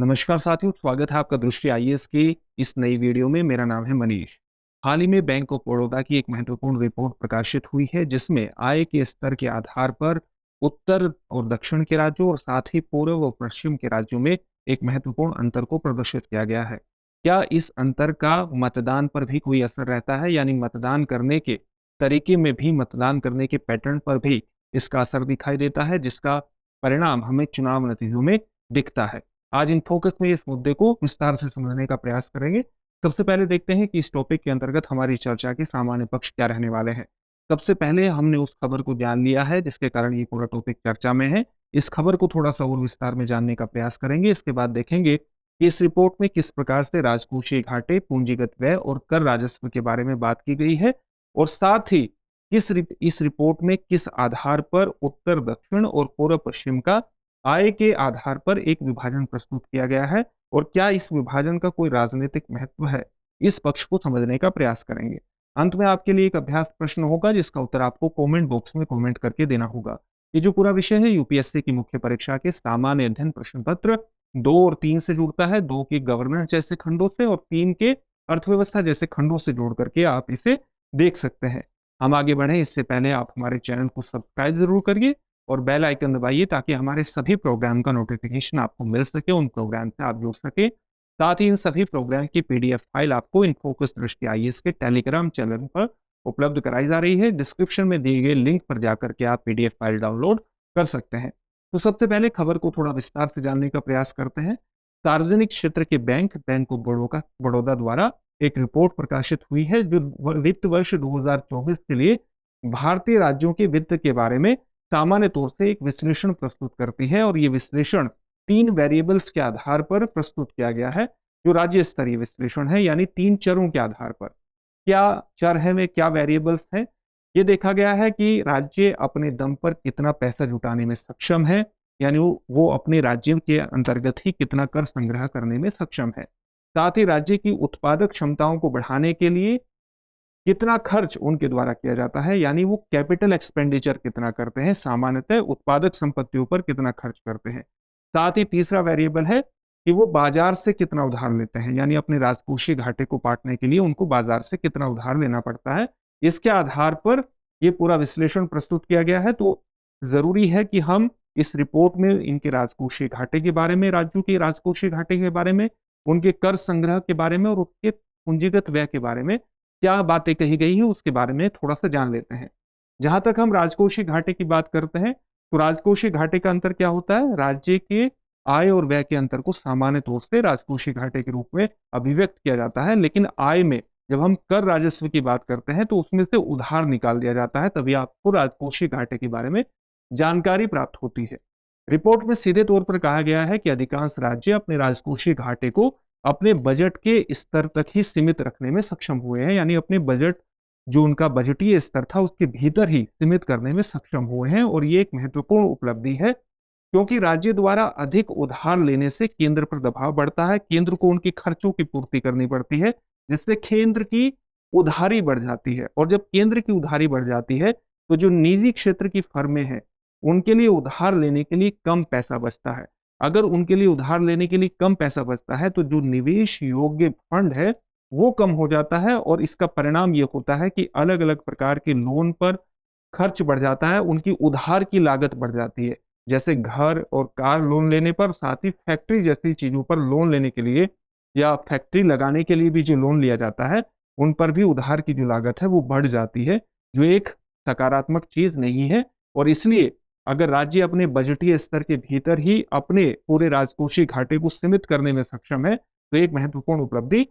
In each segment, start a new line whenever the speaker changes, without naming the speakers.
नमस्कार साथियों, स्वागत है आपका दृष्टि आईएएस की इस नई वीडियो में। मेरा नाम है मनीष। हाल ही में बैंक ऑफ बड़ौदा की एक महत्वपूर्ण रिपोर्ट प्रकाशित हुई है, जिसमें आय के स्तर के आधार पर उत्तर और दक्षिण के राज्यों और साथ ही पूर्व और पश्चिम के राज्यों में एक महत्वपूर्ण अंतर को प्रदर्शित किया गया है। क्या इस अंतर का मतदान पर भी कोई असर रहता है, यानी मतदान करने के तरीके में भी, मतदान करने के पैटर्न पर भी इसका असर दिखाई देता है, जिसका परिणाम हमें चुनाव नतीजों में दिखता है। आज इन फोकस में इस मुद्दे को विस्तार से समझने का प्रयास करेंगे। सबसे पहले देखते हैं कि इस टॉपिक के अंतर्गत हमारी चर्चा के सामान्य पक्ष क्या रहने वाले हैं। सबसे पहले हमने उस खबर को जान लिया है जिसके कारण ये पूरा टॉपिक चर्चा में है। इस खबर को थोड़ा सा और विस्तार में जानने का प्रयास करेंगे। इसके बाद देखेंगे कि इस रिपोर्ट में किस प्रकार से राजकोषीय घाटे, पूंजीगत व्यय और कर राजस्व के बारे में बात की गई है, और साथ ही इस रिपोर्ट में किस आधार पर उत्तर दक्षिण और पूर्व पश्चिम का आय के आधार पर एक विभाजन प्रस्तुत किया गया है, और क्या इस विभाजन का कोई राजनीतिक महत्व है, इस पक्ष को समझने का प्रयास करेंगे। अंत में आपके लिए एक अभ्यास प्रश्न होगा जिसका उत्तर आपको कमेंट बॉक्स में कमेंट करके देना होगा। ये जो पूरा विषय है यूपीएससी की मुख्य परीक्षा के सामान्य अध्ययन प्रश्न पत्र 2 और 3 से जुड़ता है। 2 के गवर्नेंस जैसे खंडों से और 3 के अर्थव्यवस्था जैसे खंडों से जोड़ करके आप इसे देख सकते हैं। हम आगे बढ़े इससे पहले आप हमारे चैनल को सब्सक्राइब जरूर करिए और बेल आइकन दबाइए, ताकि हमारे सभी प्रोग्राम का नोटिफिकेशन आपको मिल सके, उन प्रोग्राम से आप जुड़ सके। साथ ही इन सभी प्रोग्राम की पीडीएफ फाइल आपको इनफोकस दृष्टि आईएएस के टेलीग्राम चैनल पर उपलब्ध कराई जा रही है। डिस्क्रिप्शन में दिए गए लिंक पर जाकर के आप पीडीएफ फाइल डाउनलोड कर सकते हैं। तो सबसे पहले खबर को थोड़ा विस्तार से जानने का प्रयास करते हैं। सार्वजनिक क्षेत्र के बैंक ऑफ बड़ौदा द्वारा एक रिपोर्ट प्रकाशित हुई है, जो वित्त वर्ष 2024 के लिए भारतीय राज्यों के वित्त के बारे में सामान्य तौर से एक विश्लेषण प्रस्तुत करती है। और ये विश्लेषण 3 वेरिएबल्स के आधार पर प्रस्तुत किया गया है, जो राज्य स्तरीय विश्लेषण है, यानी 3 चरों के आधार पर। क्या चर है वे, क्या वेरिएबल्स हैं? ये देखा गया है कि राज्य अपने दम पर कितना पैसा जुटाने में सक्षम है, यानी वो अपने राज्य के अंतर्गत ही कितना कर संग्रह करने में सक्षम है। साथ ही राज्य की उत्पादक क्षमताओं को बढ़ाने के लिए कितना खर्च उनके द्वारा किया जाता है, यानी वो कैपिटल एक्सपेंडिचर कितना करते हैं, सामान्यतः उत्पादक संपत्तियों पर कितना खर्च करते हैं। साथ ही तीसरा वेरिएबल है कि वो बाजार से कितना उधार लेते हैं, यानी अपने राजकोषीय घाटे को पाटने के लिए उनको बाजार से कितना उधार लेना पड़ता है। इसके आधार पर ये पूरा विश्लेषण प्रस्तुत किया गया है। तो जरूरी है कि हम इस रिपोर्ट में इनके राजकोषीय घाटे के बारे में, राज्यों के राजकोषीय घाटे के बारे में, उनके कर संग्रह के बारे में और उसके पूंजीगत व्यय के बारे में क्या बातें कही गई हैं उसके बारे में थोड़ा सा जान लेते हैं। जहां तक हम राजकोषीय घाटे की बात करते हैं, तो राजकोषीय घाटे का अंतर क्या होता है? राज्य के आय और व्यय के अंतर को सामान्य तौर से राजकोषीय घाटे के रूप में अभिव्यक्त किया जाता है, लेकिन आय में जब हम कर राजस्व की बात करते हैं तो उसमें से उधार निकाल दिया जाता है, तभी आपको राजकोषीय घाटे के बारे में जानकारी प्राप्त होती है। रिपोर्ट में सीधे तौर पर कहा गया है कि अधिकांश राज्य अपने राजकोषीय घाटे को अपने बजट के स्तर तक ही सीमित रखने में सक्षम हुए हैं, यानी अपने बजट, जो उनका बजटीय स्तर था उसके भीतर ही सीमित करने में सक्षम हुए हैं। और ये एक महत्वपूर्ण उपलब्धि है, क्योंकि राज्य द्वारा अधिक उधार लेने से केंद्र पर दबाव बढ़ता है, केंद्र को उनकी खर्चों की पूर्ति करनी पड़ती है, जिससे केंद्र की उधारी बढ़ जाती है। और जब केंद्र की उधारी बढ़ जाती है तो जो निजी क्षेत्र की फर्में हैं उनके लिए उधार लेने के लिए कम पैसा बचता है। अगर उनके लिए उधार लेने के लिए कम पैसा बचता है तो जो निवेश योग्य फंड है वो कम हो जाता है, और इसका परिणाम ये होता है कि अलग अलग प्रकार के लोन पर खर्च बढ़ जाता है, उनकी उधार की लागत बढ़ जाती है। जैसे घर और कार लोन लेने पर, साथ ही फैक्ट्री जैसी चीजों पर लोन लेने के लिए या फैक्ट्री लगाने के लिए भी जो लोन लिया जाता है, उन पर भी उधार की जो लागत है वो बढ़ जाती है, जो एक सकारात्मक चीज नहीं है। और इसलिए अगर राज्य अपने बजटीय स्तर के भीतर ही अपने पूरे राजकोषीय घाटे को सीमित करने में सक्षम है, तो एक महत्वपूर्ण उपलब्धि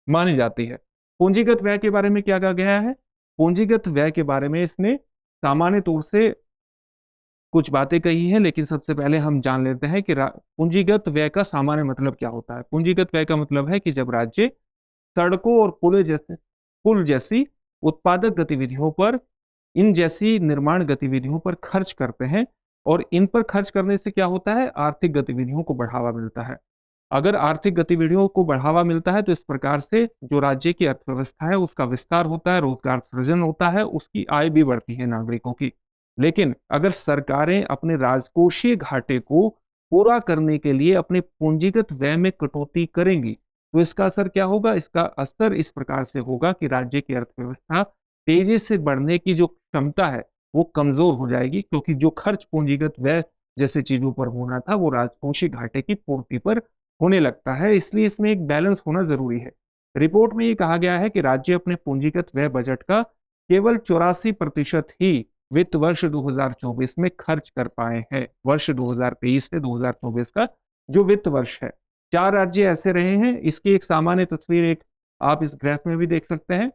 मानी जाती है। पूंजीगत व्यय के बारे में क्या कहा गया है? पूंजीगत व्यय के बारे में इसने सामान्य तौर से कुछ बातें कही हैं, लेकिन सबसे पहले हम जान लेते हैं कि पूंजीगत व्यय का सामान्य मतलब क्या होता है। पूंजीगत व्यय का मतलब है कि जब राज्य सड़कों और पुल जैसी उत्पादक गतिविधियों पर, इन जैसी निर्माण गतिविधियों पर खर्च करते हैं, और इन पर खर्च करने से क्या होता है? आर्थिक गतिविधियों को बढ़ावा मिलता है। अगर आर्थिक गतिविधियों को बढ़ावा मिलता है तो इस प्रकार से जो राज्य की अर्थव्यवस्था है उसका विस्तार होता है, रोजगार सृजन होता है, उसकी आय भी बढ़ती है नागरिकों की। लेकिन अगर सरकारें अपने राजकोषीय घाटे को पूरा करने के लिए अपने पूंजीगत व्यय में कटौती करेंगी, तो इसका असर क्या होगा? इसका असर इस प्रकार से होगा कि राज्य की अर्थव्यवस्था तेजी से बढ़ने की जो क्षमता है वो कमजोर हो जाएगी, क्योंकि जो खर्च पूंजीगत व्यय जैसे चीजों पर होना था वो राजकोषीय घाटे की पूर्ति पर होने लगता है। इसलिए इसमें एक बैलेंस होना जरूरी है। रिपोर्ट में ये कहा गया है कि राज्य अपने पूंजीगत व्यय बजट का केवल 84% ही वित्त वर्ष 2024 में खर्च कर पाए हैं। वर्ष 2023 से 2024 का जो वित्त वर्ष है, 4 राज्य ऐसे रहे हैं। इसकी एक सामान्य तस्वीर एक आप इस ग्राफ में भी देख सकते हैं।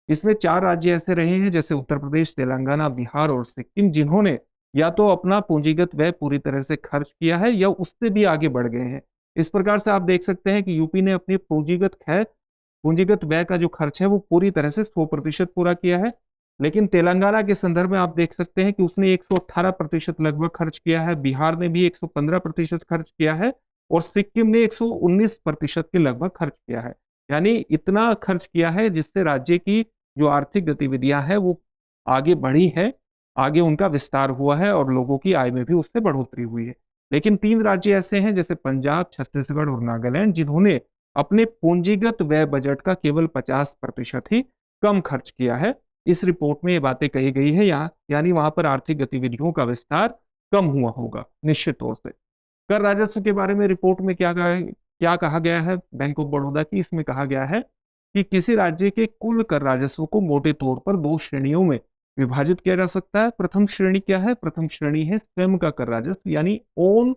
इसमें 4 राज्य ऐसे रहे हैं जैसे उत्तर प्रदेश, तेलंगाना, बिहार और सिक्किम, जिन्होंने या तो अपना पूंजीगत व्यय पूरी तरह से खर्च किया है या उससे भी आगे बढ़ गए हैं। इस प्रकार से आप देख सकते हैं कि यूपी ने अपनी पूंजीगत व्यय का जो खर्च है वो पूरी तरह से 100% पूरा किया है। लेकिन तेलंगाना के संदर्भ में आप देख सकते हैं कि उसने 118% लगभग खर्च किया है, बिहार ने भी 115% खर्च किया है और सिक्किम ने 119% के लगभग खर्च किया है। यानी इतना खर्च किया है जिससे राज्य की जो आर्थिक गतिविधियां हैं वो आगे बढ़ी है, आगे उनका विस्तार हुआ है और लोगों की आय में भी उससे बढ़ोतरी हुई है। लेकिन 3 राज्य ऐसे हैं जैसे पंजाब, छत्तीसगढ़ और नागालैंड, जिन्होंने अपने पूंजीगत व्यय बजट का केवल 50% ही कम खर्च किया है। इस रिपोर्ट में ये बातें कही गई है, यानी वहां पर आर्थिक गतिविधियों का विस्तार कम हुआ होगा निश्चित तौर से। कर राजस्व के बारे में रिपोर्ट में क्या कहा गया है बैंक ऑफ बड़ौदा की? इसमें कहा गया है कि किसी राज्य के कुल कर राजस्व को मोटे तौर पर 2 श्रेणियों में विभाजित किया जा सकता है। प्रथम श्रेणी क्या है? प्रथम श्रेणी है स्वयं का कर राजस्व यानी ओन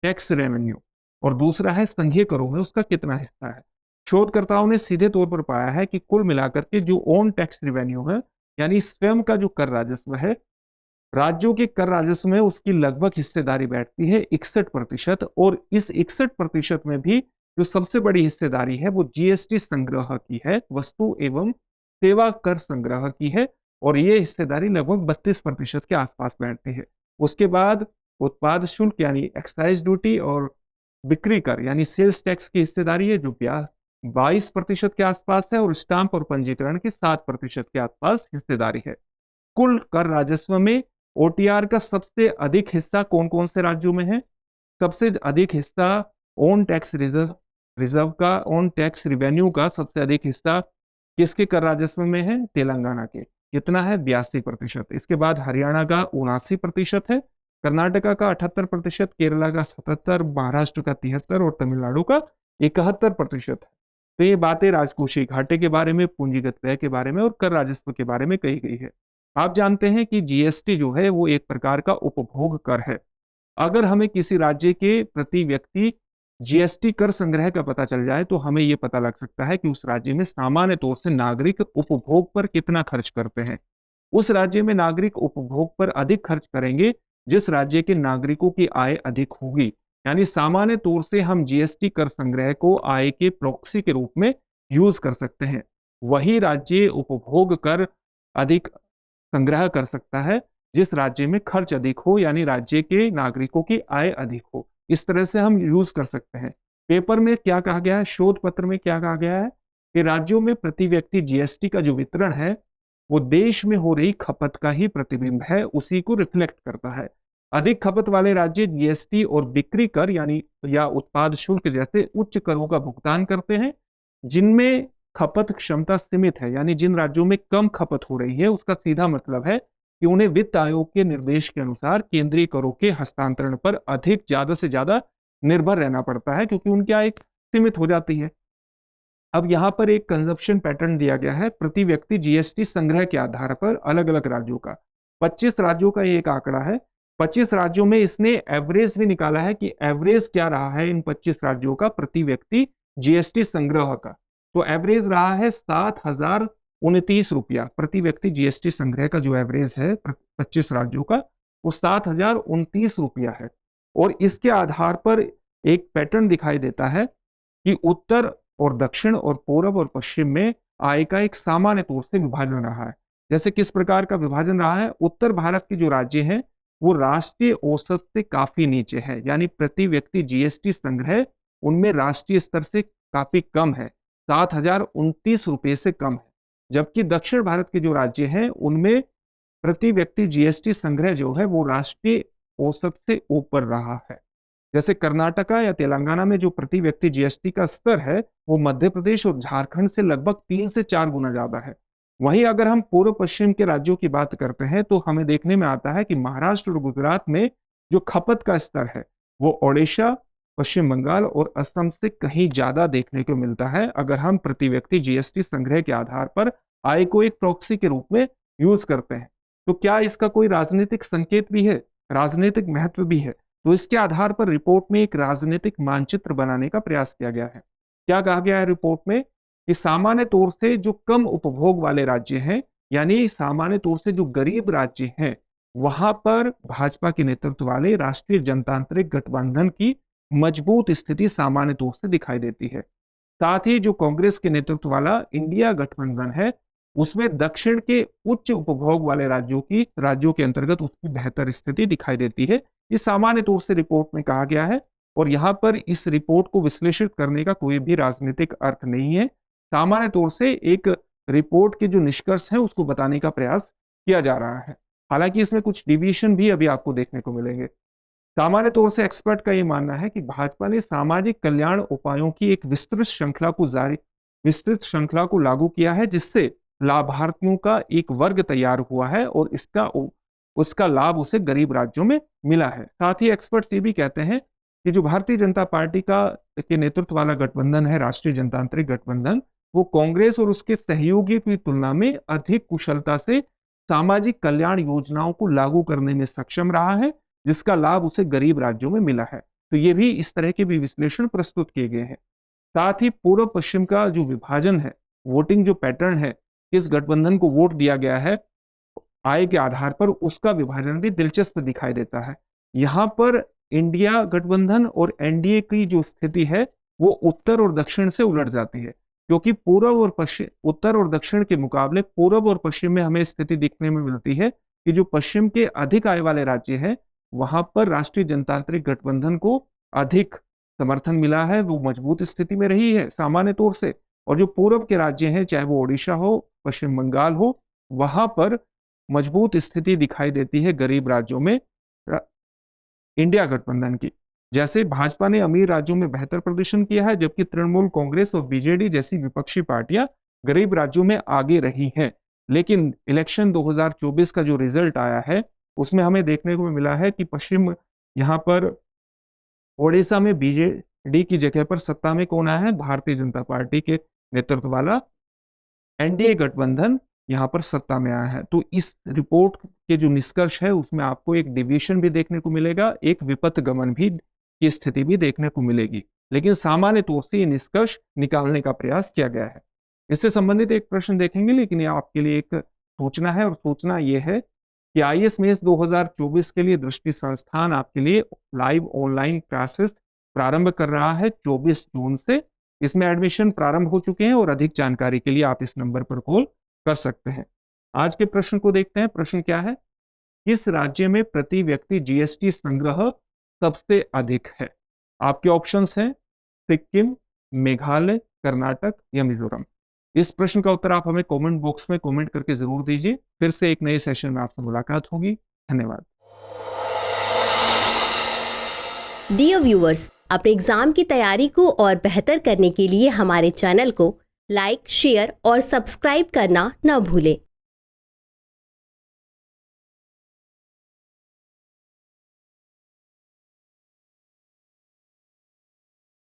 टैक्स रेवेन्यू, और दूसरा है संघीय करों में उसका कितना हिस्सा है। शोधकर्ताओं ने सीधे तौर पर पाया है कि कुल मिलाकर के जो ओन टैक्स रेवेन्यू है यानी स्वयं का जो कर राजस्व है, राज्यों के कर राजस्व में उसकी लगभग हिस्सेदारी बैठती है 61%, और इस 61% में भी जो सबसे बड़ी हिस्सेदारी है वो जीएसटी संग्रह की है, वस्तु एवं सेवा कर संग्रह की है, और ये हिस्सेदारी लगभग 32% के आसपास बैठती है। उसके बाद उत्पाद शुल्क यानी एक्साइज ड्यूटी और बिक्री कर यानी सेल्स टैक्स की हिस्सेदारी है जो 22% के आसपास है, और स्टाम्प और पंजीकरण की 7% के आसपास हिस्सेदारी है। कुल कर राजस्व में ओटीआर का सबसे अधिक हिस्सा कौन कौन से राज्यों में है? सबसे अधिक हिस्सा ओन टैक्स रिजर्व का, ओन टैक्स रिवेन्यू का सबसे अधिक हिस्सा किसके कर राजस्व में है? तेलंगाना के। कितना है? 82%। इसके बाद हरियाणा का 79% है, कर्नाटका का 78%, केरला का 77%, महाराष्ट्र का 73% और तमिलनाडु का 71% है। तो ये बातें राजकोषीय घाटे के बारे में, पूंजीगत व्यय के बारे में और कर राजस्व के बारे में कही गई है। आप जानते हैं कि जीएसटी जो है वो एक प्रकार का उपभोग कर है। अगर हमें किसी राज्य के प्रति व्यक्ति जीएसटी कर संग्रह का पता चल जाए तो हमें यह पता लग सकता है कि उस राज्य में सामान्य तौर से नागरिक उपभोग पर कितना खर्च करते हैं। उस राज्य में नागरिक उपभोग पर अधिक खर्च करेंगे जिस राज्य के नागरिकों की आय अधिक होगी। यानी सामान्य तौर से हम जीएसटी कर संग्रह को आय के प्रॉक्सी के रूप में यूज कर सकते हैं। वही राज्य उपभोग कर अधिक संग्रह कर सकता है जिस राज्य में खर्च अधिक हो, यानी राज्य के नागरिकों की आय अधिक हो। इस तरह से हम यूज कर सकते हैं। पेपर में क्या कहा गया है, शोध पत्र में क्या कहा गया है कि राज्यों में प्रति व्यक्ति जीएसटी का जो वितरण है वो देश में हो रही खपत का ही प्रतिबिंब है, उसी को रिफ्लेक्ट करता है। अधिक खपत वाले राज्य जीएसटी और बिक्री कर यानी या उत्पाद शुल्क जैसे उच्च करों का भुगतान करते हैं। जिनमें खपत क्षमता सीमित है, यानी जिन राज्यों में कम खपत हो रही है, उसका सीधा मतलब है कि उन्हें वित्त आयोग के निर्देश के अनुसार केंद्रीय करों के हस्तांतरण पर अधिक ज्यादा से ज्यादा निर्भर रहना पड़ता है, क्योंकि उनकी आय सीमित हो जाती है। अब यहाँ पर एक कंजप्शन पैटर्न दिया गया है प्रति व्यक्ति जीएसटी संग्रह के आधार पर अलग अलग राज्यों का। 25 राज्यों का ये एक आंकड़ा है। 25 राज्यों में इसने एवरेज भी निकाला है कि एवरेज क्या रहा है इन 25 राज्यों का प्रति व्यक्ति जीएसटी संग्रह का। तो एवरेज रहा है 7,029 रुपया प्रति व्यक्ति। जीएसटी संग्रह का जो एवरेज है 25 राज्यों का वो 7,029 रुपया है। और इसके आधार पर एक पैटर्न दिखाई देता है कि उत्तर और दक्षिण और पूर्व और पश्चिम में आय का एक सामान्य तौर से विभाजन रहा है। जैसे किस प्रकार का विभाजन रहा है? उत्तर भारत के जो राज्य हैं वो राष्ट्रीय औसत से काफी नीचे है, यानी प्रति व्यक्ति जीएसटी संग्रह उनमें राष्ट्रीय स्तर से काफी कम है, 7,029 रुपए से कम है। जबकि दक्षिण भारत के जो राज्य हैं उनमें प्रति व्यक्ति जीएसटी संग्रह जो है वो राष्ट्रीय औसत से ऊपर रहा है। जैसे कर्नाटका या तेलंगाना में जो प्रति व्यक्ति जीएसटी का स्तर है वो मध्य प्रदेश और झारखंड से लगभग 3 से 4 गुना ज्यादा है। वहीं अगर हम पूर्व पश्चिम के राज्यों की बात करते हैं तो हमें देखने में आता है कि महाराष्ट्र और गुजरात में जो खपत का स्तर है वो ओडिशा, पश्चिम बंगाल और असम से कहीं ज्यादा देखने को मिलता है, अगर हम प्रति व्यक्ति जीएसटी संग्रह के आधार पर आय को एक प्रॉक्सी के रूप में यूज करते हैं। तो क्या इसका कोई राजनीतिक संकेत भी है, राजनीतिक महत्व भी है? तो इसके आधार पर रिपोर्ट में एक राजनीतिक मानचित्र बनाने का प्रयास किया गया है। क्या कहा गया है रिपोर्ट में कि सामान्य तौर से जो कम उपभोग वाले राज्य हैं, यानी सामान्य तौर से जो गरीब राज्य हैं, वहां पर भाजपा के नेतृत्व वाले राष्ट्रीय जनतांत्रिक गठबंधन की मजबूत स्थिति सामान्य तौर से दिखाई देती है। साथ ही जो कांग्रेस के नेतृत्व वाला इंडिया गठबंधन है उसमें दक्षिण के उच्च उपभोग वाले राज्यों के अंतर्गत उसकी बेहतर स्थिति दिखाई देती है। ये सामान्य तौर से रिपोर्ट में कहा गया है और यहाँ पर इस रिपोर्ट को विश्लेषित करने का कोई भी राजनीतिक अर्थ नहीं है। सामान्य तौर से एक रिपोर्ट के जो निष्कर्ष है उसको बताने का प्रयास किया जा रहा है। हालांकि इसमें कुछ डिविएशन भी अभी आपको देखने को मिलेंगे। सामान्य तौर से एक्सपर्ट का ये मानना है कि भाजपा ने सामाजिक कल्याण उपायों की एक विस्तृत श्रृंखला को लागू किया है, जिससे लाभार्थियों का एक वर्ग तैयार हुआ है और उसका लाभ उसे गरीब राज्यों में मिला है। साथ ही एक्सपर्ट्स ये भी कहते हैं कि जो भारतीय जनता पार्टी के नेतृत्व वाला गठबंधन है, राष्ट्रीय जनतांत्रिक गठबंधन, वो कांग्रेस और उसके सहयोगियों की तुलना में अधिक कुशलता से सामाजिक कल्याण योजनाओं को लागू करने में सक्षम रहा है, जिसका लाभ उसे गरीब राज्यों में मिला है। तो ये भी इस तरह के भी विश्लेषण प्रस्तुत किए गए हैं। साथ ही पूर्व पश्चिम का जो विभाजन है, वोटिंग जो पैटर्न है, किस गठबंधन को वोट दिया गया है आय के आधार पर, उसका विभाजन भी दिलचस्प दिखाई देता है। यहाँ पर इंडिया गठबंधन और एनडीए की जो स्थिति है वो उत्तर और दक्षिण से उलट जाती है, क्योंकि उत्तर और दक्षिण के मुकाबले पूर्व और पश्चिम में हमें स्थिति देखने में मिलती है कि जो पश्चिम के अधिक आय वाले राज्य हैं वहां पर राष्ट्रीय जनतांत्रिक गठबंधन को अधिक समर्थन मिला है, वो मजबूत स्थिति में रही है सामान्य तौर से। और जो पूर्व के राज्य हैं, चाहे वो ओडिशा हो, पश्चिम बंगाल हो, वहां पर मजबूत स्थिति दिखाई देती है गरीब राज्यों में इंडिया गठबंधन की। जैसे भाजपा ने अमीर राज्यों में बेहतर प्रदर्शन किया है, जबकि तृणमूल कांग्रेस और बीजेडी जैसी विपक्षी पार्टियां गरीब राज्यों में आगे रही हैं। लेकिन इलेक्शन 2024 का जो रिजल्ट आया है उसमें हमें देखने को मिला है कि पश्चिम यहाँ पर ओडिशा में बीजेडी की जगह पर सत्ता में कौन आया है? भारतीय जनता पार्टी के नेतृत्व वाला एनडीए गठबंधन यहाँ पर सत्ता में आया है। तो इस रिपोर्ट के जो निष्कर्ष है उसमें आपको एक डिवीजन भी देखने को मिलेगा, एक विपथ गमन भी की स्थिति भी देखने को मिलेगी, लेकिन सामान्य तौर से ये निष्कर्ष निकालने का प्रयास किया गया है। इससे संबंधित एक प्रश्न देखेंगे, लेकिन ये आपके लिए एक सूचना है, और सूचना ये है कि आईएएस मेंस 2024 के लिए दृष्टि संस्थान आपके लिए लाइव ऑनलाइन क्लासेस प्रारंभ कर रहा है 24 जून से। इसमें एडमिशन प्रारंभ हो चुके हैं और अधिक जानकारी के लिए आप इस नंबर पर कॉल कर सकते हैं। आज के प्रश्न को देखते हैं। प्रश्न क्या है? किस राज्य में प्रति व्यक्ति जीएसटी संग्रह सबसे अधिक है? आपके ऑप्शंस हैं सिक्किम, मेघालय, कर्नाटक या मिजोरम। इस प्रश्न का उत्तर आप हमें कमेंट बॉक्स में कमेंट करके जरूर दीजिए। फिर से एक नए सेशन में आपसे मुलाकात होगी। धन्यवाद।
डियर व्यूअर्स, अपने एग्जाम की तैयारी को और बेहतर करने के लिए हमारे चैनल को लाइक, शेयर और सब्सक्राइब करना न भूलें।